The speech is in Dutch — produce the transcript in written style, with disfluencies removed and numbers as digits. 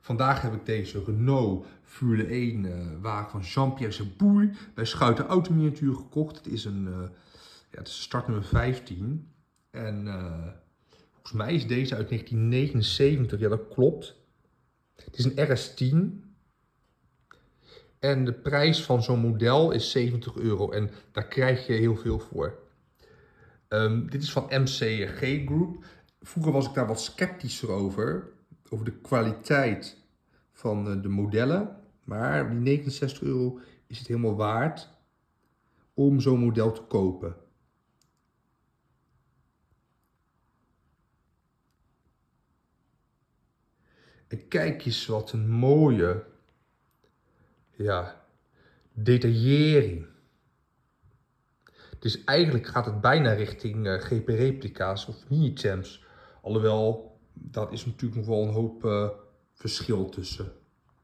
Vandaag heb ik deze Renault Formule 1 wagen van Jean-Pierre Jabouille bij Schouten Autominiatuur gekocht. Het is het is startnummer 15 en volgens mij is deze uit 1979, ja dat klopt. Het is een RS10 en de prijs van zo'n model is €70 en daar krijg je heel veel voor. Dit is van MCG Group. Vroeger was ik daar wat sceptischer over de kwaliteit van de modellen. Maar die €69 is het helemaal waard om zo'n model te kopen. En kijk eens wat een mooie detaillering. Dus eigenlijk gaat het bijna richting GP-replica's of mini-champs. Alhoewel, dat is natuurlijk nog wel een hoop verschil tussen.